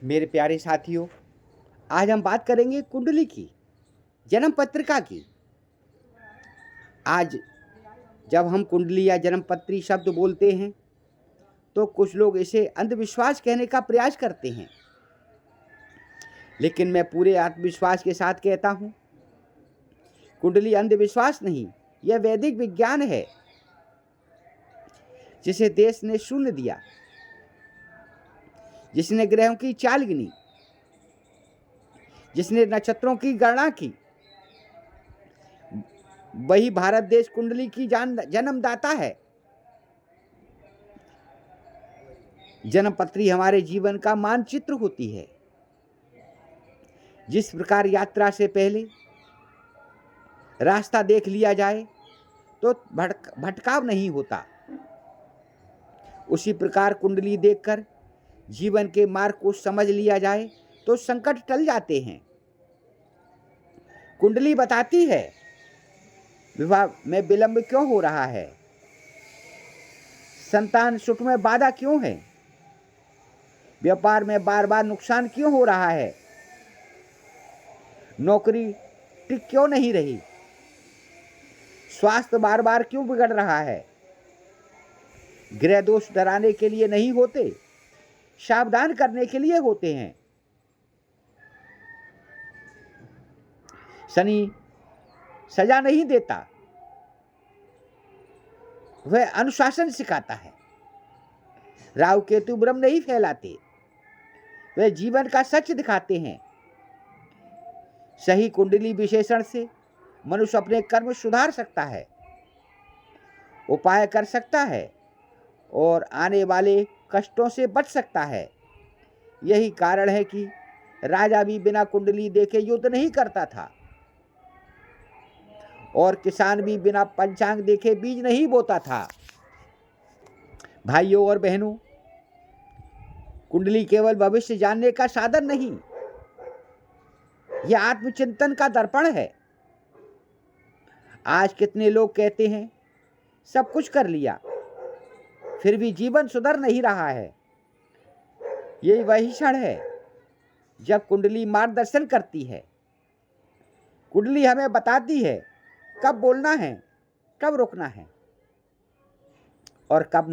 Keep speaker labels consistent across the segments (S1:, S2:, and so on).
S1: मेरे प्यारे साथियों, आज हम बात करेंगे कुंडली की, जन्म पत्रिका की। आज जब हम कुंडली या जन्म पत्री शब्द बोलते हैं तो कुछ लोग इसे अंधविश्वास कहने का प्रयास करते हैं, लेकिन मैं पूरे आत्मविश्वास के साथ कहता हूँ, कुंडली अंधविश्वास नहीं, यह वैदिक विज्ञान है जिसे देश ने शून्य दिया, जिसने ग्रहों की चाल गिनी, जिसने नक्षत्रों की गणना की, वही भारत देश कुंडली की जन्मदाता है। जन्म पत्री हमारे जीवन का मानचित्र होती है। जिस प्रकार यात्रा से पहले रास्ता देख लिया जाए तो भटकाव नहीं होता, उसी प्रकार कुंडली देखकर जीवन के मार्ग को समझ लिया जाए तो संकट टल जाते हैं। कुंडली बताती है विवाह में विलंब क्यों हो रहा है, संतान सुख में बाधा क्यों है, व्यापार में बार बार नुकसान क्यों हो रहा है, नौकरी टिक क्यों नहीं रही, स्वास्थ्य बार बार क्यों बिगड़ रहा है। ग्रह दोष डराने के लिए नहीं होते, सावधान करने के लिए होते हैं। शनि सजा नहीं देता, वह अनुशासन सिखाता है। राहु केतु भ्रम नहीं फैलाते, वे जीवन का सच दिखाते हैं। सही कुंडली विशेषण से मनुष्य अपने कर्म सुधार सकता है, उपाय कर सकता है और आने वाले कष्टों से बच सकता है। यही कारण है कि राजा भी बिना कुंडली देखे युद्ध नहीं करता था और किसान भी बिना पंचांग देखे बीज नहीं बोता था। भाइयों और बहनों, कुंडली केवल भविष्य जानने का साधन नहीं, यह आत्मचिंतन का दर्पण है। आज कितने लोग कहते हैं सब कुछ कर लिया, फिर भी जीवन सुधर नहीं रहा है। यही वही क्षण है जब कुंडली मार्गदर्शन करती है। कुंडली हमें बताती है कब बोलना है, कब रुकना है और कब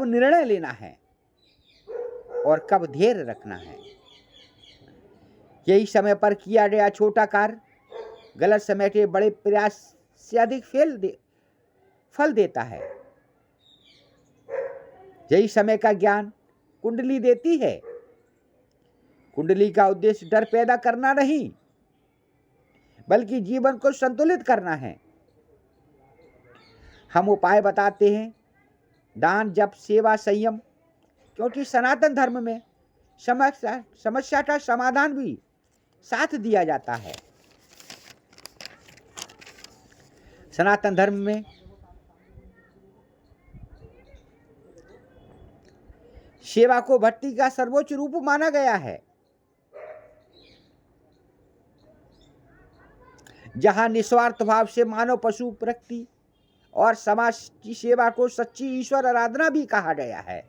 S1: निर्णय लेना है और कब धैर्य रखना है। यही समय पर किया गया छोटा कार्य गलत समय के बड़े प्रयास से अधिक फल देता है। यही समय का ज्ञान कुंडली देती है। कुंडली का उद्देश्य डर पैदा करना नहीं, बल्कि जीवन को संतुलित करना है। हम उपाय बताते हैं, दान, जप, सेवा, संयम, क्योंकि सनातन धर्म में समस्या का समाधान भी साथ दिया जाता है। सनातन धर्म में सेवा को भक्ति का सर्वोच्च रूप माना गया है। जहां निस्वार्थ भाव से मानव पशु प्रकृति और समाज की सेवा को सच्ची ईश्वर आराधना भी कहा गया है।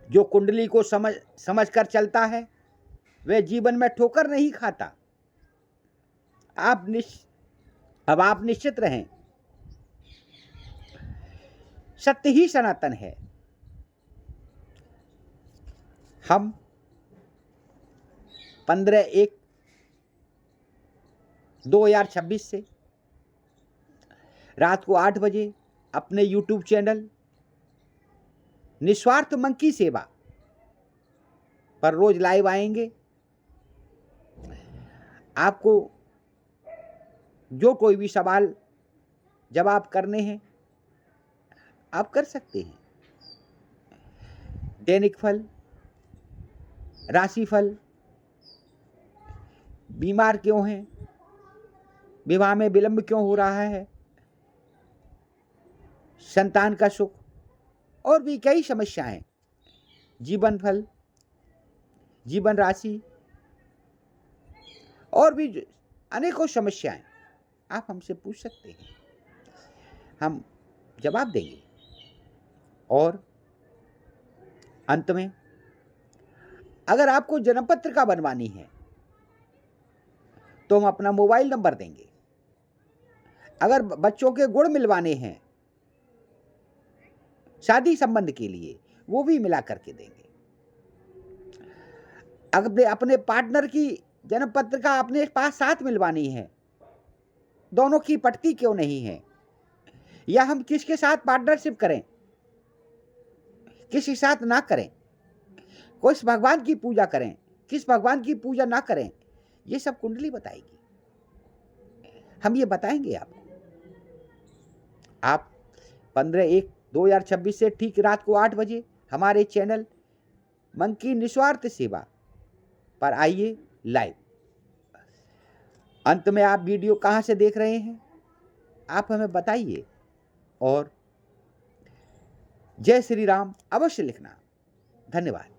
S1: जो कुंडली को समझ कर चलता है वह जीवन में ठोकर नहीं खाता। अब आप निश्चित रहें, सत्य ही सनातन है। हम 15/1/2026 से रात को 8 बजे अपने YouTube चैनल निस्वार्थ मन की सेवा पर रोज लाइव आएंगे। आपको जो कोई भी सवाल जवाब करने हैं आप कर सकते हैं। दैनिक फल, राशि फल, बीमार क्यों हैं, विवाह में विलंब क्यों हो रहा है, संतान का सुख और भी कई समस्याएं, जीवन फल, जीवन राशि और भी अनेकों समस्याएं आप हमसे पूछ सकते हैं, हम जवाब देंगे। और अंत में अगर आपको जन्म पत्रिका बनवानी है तो हम अपना मोबाइल नंबर देंगे। अगर बच्चों के गुण मिलवाने हैं शादी संबंध के लिए, वो भी मिला करके देंगे। अगर अपने पार्टनर की जन्म पत्रिका अपने पास साथ मिलवानी है, दोनों की पटती क्यों नहीं है, या हम किसके साथ पार्टनरशिप करें, किसके साथ ना करें, किस भगवान की पूजा करें, किस भगवान की पूजा ना करें, ये सब कुंडली बताएगी। हम ये बताएंगे आपको। आप 15/1/2026 से ठीक रात को 8 बजे हमारे चैनल मन की निस्वार्थ सेवा पर आइए लाइव। अंत में आप वीडियो कहाँ से देख रहे हैं आप हमें बताइए, और जय श्री राम अवश्य लिखना। धन्यवाद।